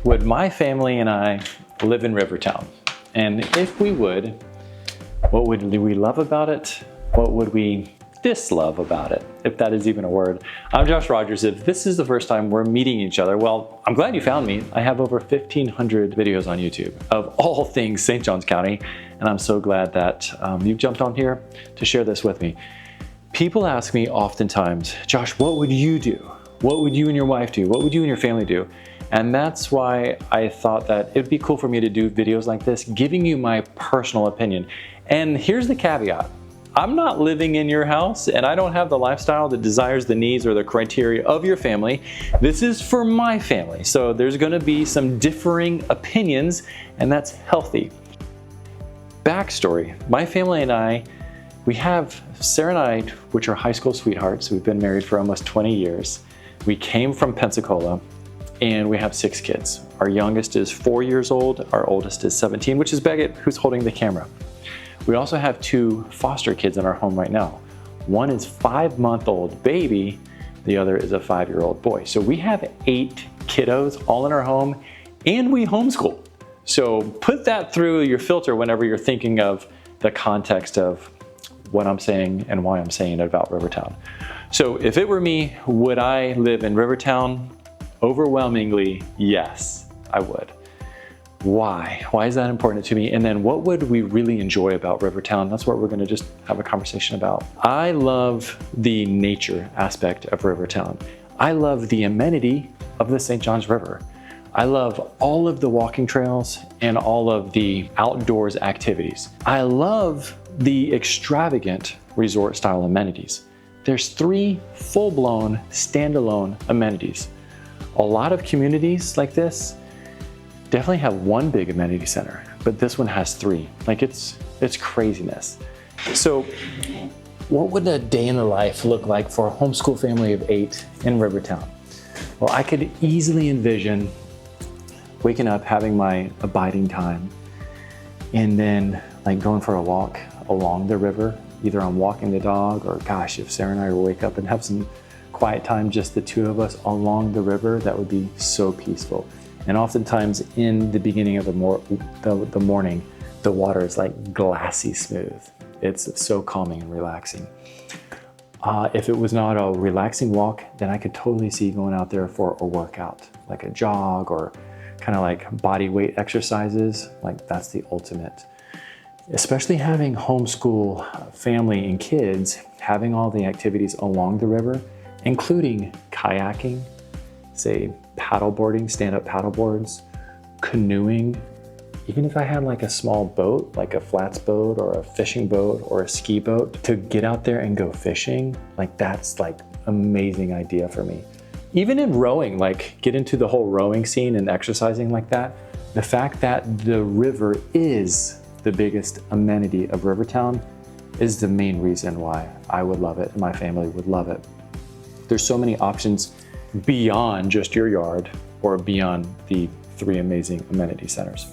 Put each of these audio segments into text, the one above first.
Would my family and I live in Rivertown? And if we would, what would we love about it? What would we dislove about it, if that is even a word? I'm Josh Rogers. If this is the first time we're meeting each other, well, I'm glad you found me. I have over 1,500 videos on YouTube of all things St. Johns County, and I'm so glad that you've jumped on here to share this with me. People ask me oftentimes, Josh, what would you do? What would you and your wife do? What would you and your family do? And that's why I thought that it'd be cool for me to do videos like this, giving you my personal opinion. And here's the caveat. I'm not living in your house, and I don't have the lifestyle that desires the needs or the criteria of your family. This is for my family. So there's gonna be some differing opinions, and that's healthy. Backstory, my family and I, we have Sarah and I, which are high school sweethearts. We've been married for almost 20 years. We came from Pensacola, and we have 6 kids. Our youngest is 4 years old. Our oldest is 17, which is Beckett, who's holding the camera. We also have 2 foster kids in our home right now. One is 5-month-old baby. The other is a 5-year-old boy. So we have 8 kiddos all in our home, and we homeschool. So put that through your filter whenever you're thinking of the context of what I'm saying and why I'm saying it about Rivertown. So if it were me, would I live in Rivertown? Overwhelmingly, yes, I would. Why? Why is that important to me? And then what would we really enjoy about Rivertown? That's what we're gonna just have a conversation about. I love the nature aspect of Rivertown. I love the amenity of the St. Johns River. I love all of the walking trails and all of the outdoors activities. I love the extravagant resort style amenities. There's 3 full-blown standalone amenities. A lot of communities like this definitely have 1 big amenity center, but this one has 3. Like it's craziness. So what would a day in the life look like for a homeschool family of 8 in Rivertown? Well, I could easily envision waking up, having my abiding time, and then like going for a walk along the river. Either I'm walking the dog, or gosh, if Sarah and I wake up and have some quiet time, just the 2 of us along the river, that would be so peaceful. And oftentimes in the beginning of the morning, the water is like glassy smooth. It's so calming and relaxing. If it was not a relaxing walk, then I could totally see going out there for a workout, like a jog or kind of like body weight exercises. Like that's the ultimate. Especially having homeschool family and kids, having all the activities along the river, including kayaking, say paddleboarding, stand-up paddleboards, canoeing. Even if I had like a small boat, like a flats boat or a fishing boat or a ski boat, to get out there and go fishing, like that's like amazing idea for me. Even in rowing, like get into the whole rowing scene and exercising like that. The fact that the river is the biggest amenity of Rivertown is the main reason why I would love it and my family would love it. There's so many options beyond just your yard or beyond the 3 amazing amenity centers.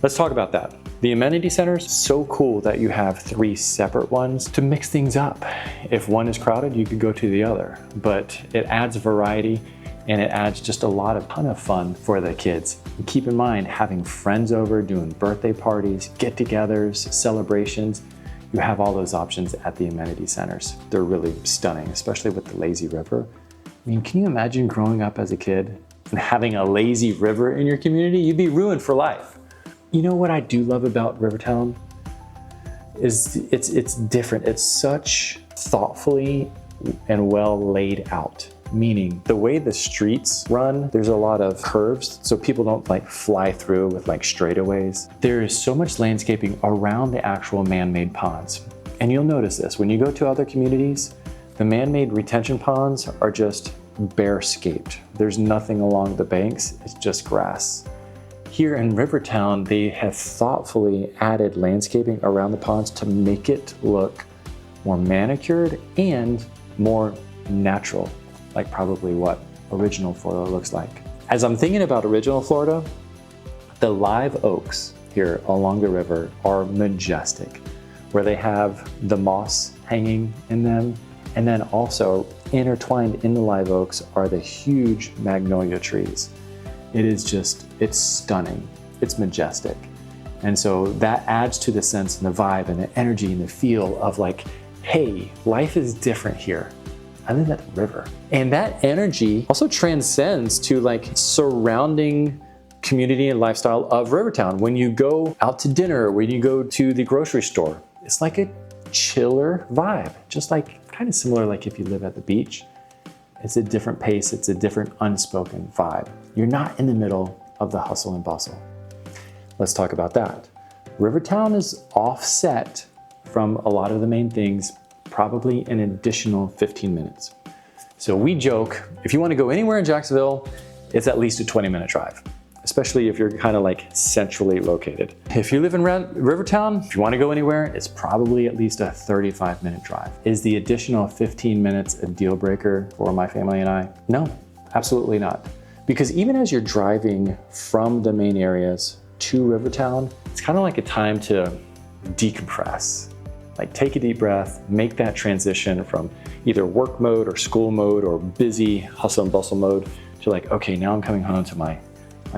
Let's talk about that. The amenity centers, so cool that you have 3 separate ones to mix things up. If one is crowded, you could go to the other, but it adds variety and it adds just a ton of fun for the kids. And keep in mind, having friends over, doing birthday parties, get-togethers, celebrations, you have all those options at the amenity centers. They're really stunning, especially with the lazy river. I mean, can you imagine growing up as a kid and having a lazy river in your community? You'd be ruined for life. You know what I do love about Rivertown is it's different. It's such thoughtfully and well laid out. Meaning the way the streets run, there's a lot of curves, so people don't like fly through with like straightaways. There is so much landscaping around the actual man-made ponds. And you'll notice this, when you go to other communities, the man-made retention ponds are just bare-scaped. There's nothing along the banks, it's just grass. Here in Rivertown, they have thoughtfully added landscaping around the ponds to make it look more manicured and more natural. Like probably what original Florida looks like. As I'm thinking about original Florida, the live oaks here along the river are majestic, where they have the moss hanging in them, and then also intertwined in the live oaks are the huge magnolia trees. It is just, it's stunning. It's majestic. And so that adds to the sense and the vibe and the energy and the feel of like, hey, life is different here. I live at the river. And that energy also transcends to like surrounding community and lifestyle of Rivertown. When you go out to dinner, when you go to the grocery store, it's like a chiller vibe, just like kind of similar like if you live at the beach. It's a different pace, it's a different unspoken vibe. You're not in the middle of the hustle and bustle. Let's talk about that. Rivertown is offset from a lot of the main things, probably an additional 15 minutes. So we joke, if you want to go anywhere in Jacksonville, it's at least a 20-minute drive, especially if you're kind of like centrally located. If you live in Rivertown, if you want to go anywhere, it's probably at least a 35-minute drive. Is the additional 15 minutes a deal breaker for my family and I? No, absolutely not. Because even as you're driving from the main areas to Rivertown, it's kind of like a time to decompress. Like take a deep breath, make that transition from either work mode or school mode or busy hustle and bustle mode to like, okay, now I'm coming home to my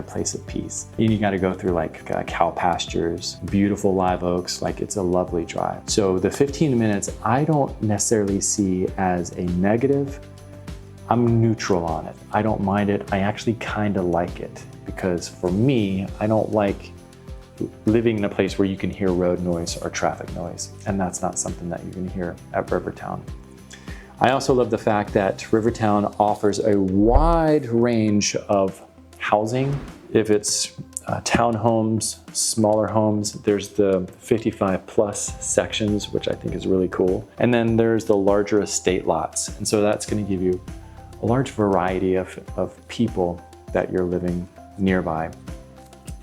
place of peace. And you gotta go through like cow pastures, beautiful live oaks, like it's a lovely drive. So the 15 minutes, I don't necessarily see as a negative. I'm neutral on it. I don't mind it. I actually kind of like it because for me, I don't like living in a place where you can hear road noise or traffic noise. And that's not something that you can hear at Rivertown. I also love the fact that Rivertown offers a wide range of housing. If it's townhomes, smaller homes, there's the 55 plus sections, which I think is really cool. And then there's the larger estate lots. And so that's gonna give you a large variety of people that you're living nearby,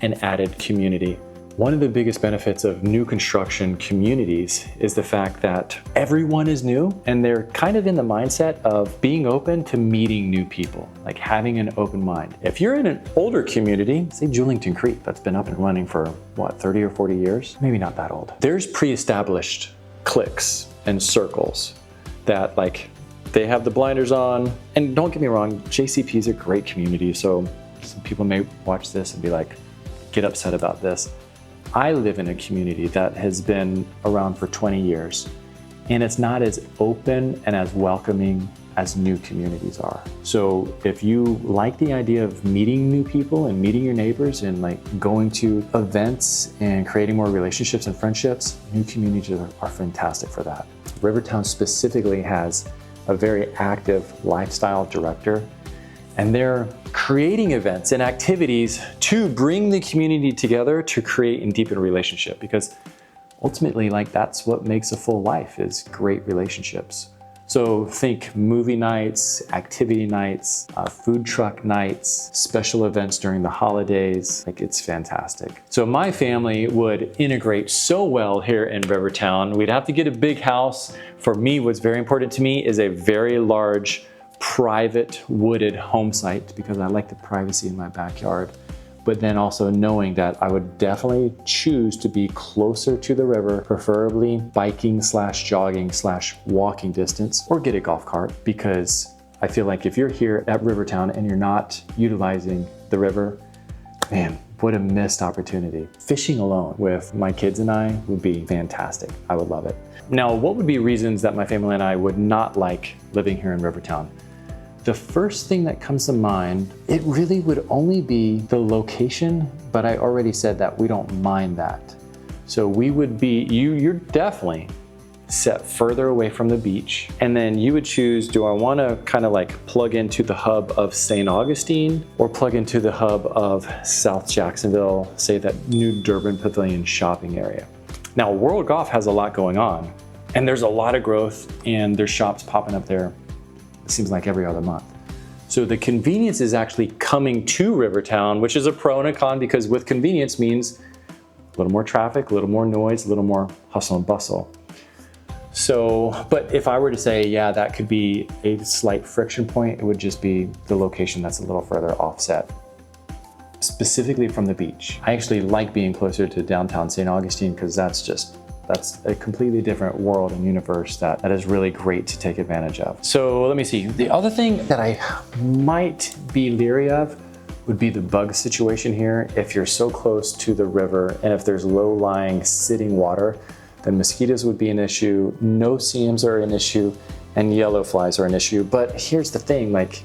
and added community. One of the biggest benefits of new construction communities is the fact that everyone is new and they're kind of in the mindset of being open to meeting new people, like having an open mind. If you're in an older community, say Julington Creek, that's been up and running for what, 30 or 40 years? Maybe not that old. There's pre-established cliques and circles that like, they have the blinders on. And don't get me wrong, JCP is a great community. So some people may watch this and be like, get upset about this. I live in a community that has been around for 20 years, and it's not as open and as welcoming as new communities are. So if you like the idea of meeting new people and meeting your neighbors and like going to events and creating more relationships and friendships, new communities are fantastic for that. Rivertown specifically has a very active lifestyle director, and they're creating events and activities to bring the community together to create and deepen a relationship, because ultimately, like, that's what makes a full life, is great relationships. So think movie nights, activity nights, food truck nights, special events during the holidays. Like, it's fantastic. So my family would integrate so well here in Rivertown. We'd have to get a big house. For me, what's very important to me is a very large private wooded home site, because I like the privacy in my backyard. But then also knowing that I would definitely choose to be closer to the river, preferably biking / jogging / walking distance, or get a golf cart, because I feel like if you're here at Rivertown and you're not utilizing the river, man, what a missed opportunity. Fishing alone with my kids and I would be fantastic. I would love it. Now, what would be reasons that my family and I would not like living here in Rivertown? The first thing that comes to mind, it really would only be the location, but I already said that we don't mind that. So we would be, you're definitely set further away from the beach. And then you would choose, do I wanna kind of like plug into the hub of St. Augustine or plug into the hub of South Jacksonville, say that new Durban Pavilion shopping area. Now, World Golf has a lot going on, and there's a lot of growth, and there's shops popping up there. It seems like every other month. So the convenience is actually coming to Rivertown, which is a pro and a con, because with convenience means a little more traffic, a little more noise, a little more hustle and bustle. So, but if I were to say, yeah, that could be a slight friction point, it would just be the location that's a little further offset, specifically from the beach. I actually like being closer to downtown St. Augustine, because that's a completely different world and universe that is really great to take advantage of. So let me see. The other thing that I might be leery of would be the bug situation here. If you're so close to the river and if there's low-lying sitting water, then mosquitoes would be an issue, no-see-ums are an issue, and yellow flies are an issue. But here's the thing, like,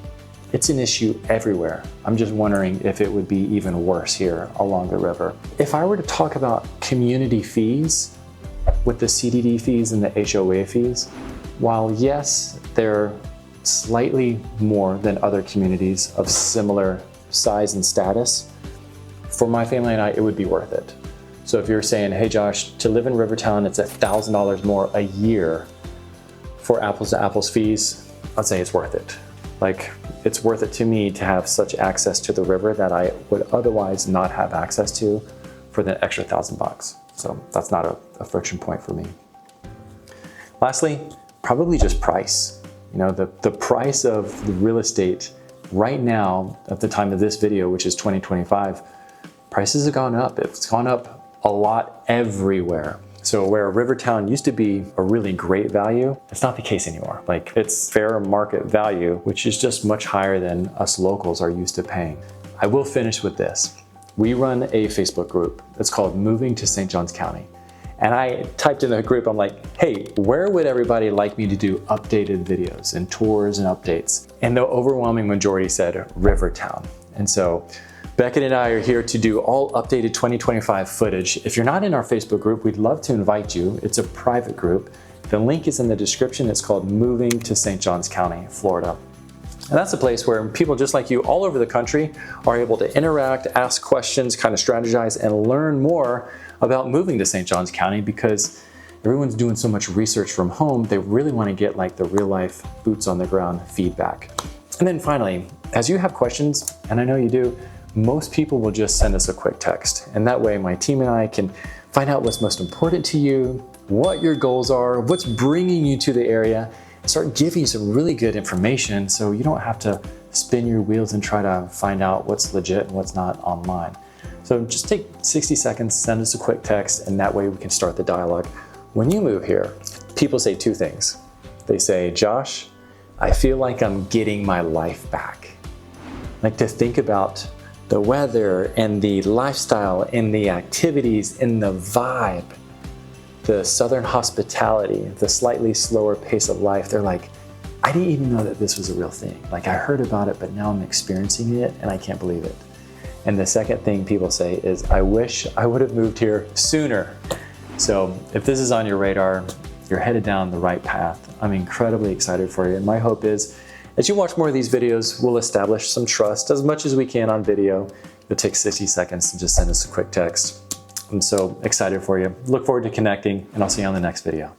it's an issue everywhere. I'm just wondering if it would be even worse here along the river. If I were to talk about community fees with the CDD fees and the HOA fees, while yes, they're slightly more than other communities of similar size and status, for my family and I, it would be worth it. So if you're saying, hey Josh, to live in Rivertown, it's $1,000 more a year for apples to apples fees, I'd say it's worth it. Like, it's worth it to me to have such access to the river that I would otherwise not have access to for the extra $1,000. So that's not a friction point for me. Lastly, probably just price. You know, the price of the real estate right now at the time of this video, which is 2025, prices have gone up. It's gone up a lot everywhere. So where Rivertown used to be a really great value, it's not the case anymore. Like, it's fair market value, which is just much higher than us locals are used to paying. I will finish with this. We run a Facebook group. It's called Moving to St. Johns County. And I typed in the group, I'm like, hey, where would everybody like me to do updated videos and tours and updates? And the overwhelming majority said Rivertown. And so Beckett and I are here to do all updated 2025 footage. If you're not in our Facebook group, we'd love to invite you. It's a private group. The link is in the description. It's called Moving to St. Johns County, Florida. And that's a place where people just like you all over the country are able to interact, ask questions, kind of strategize, and learn more about moving to St. Johns County, because everyone's doing so much research from home, they really want to get like the real life boots on the ground feedback. And then finally, as you have questions, and I know you do, most people will just send us a quick text. And that way my team and I can find out what's most important to you, what your goals are, what's bringing you to the area, and start giving you some really good information so you don't have to spin your wheels and try to find out what's legit and what's not online. So just take 60 seconds, send us a quick text, and that way we can start the dialogue. When you move here, people say two things. They say, Josh, I feel like I'm getting my life back. Like, to think about the weather and the lifestyle and the activities and the vibe, the Southern hospitality, the slightly slower pace of life. They're like, I didn't even know that this was a real thing. Like, I heard about it, but now I'm experiencing it and I can't believe it. And the second thing people say is, I wish I would have moved here sooner. So if this is on your radar, you're headed down the right path. I'm incredibly excited for you. And my hope is, as you watch more of these videos, we'll establish some trust as much as we can on video. You'll take 60 seconds and just send us a quick text. I'm so excited for you. Look forward to connecting, and I'll see you on the next video.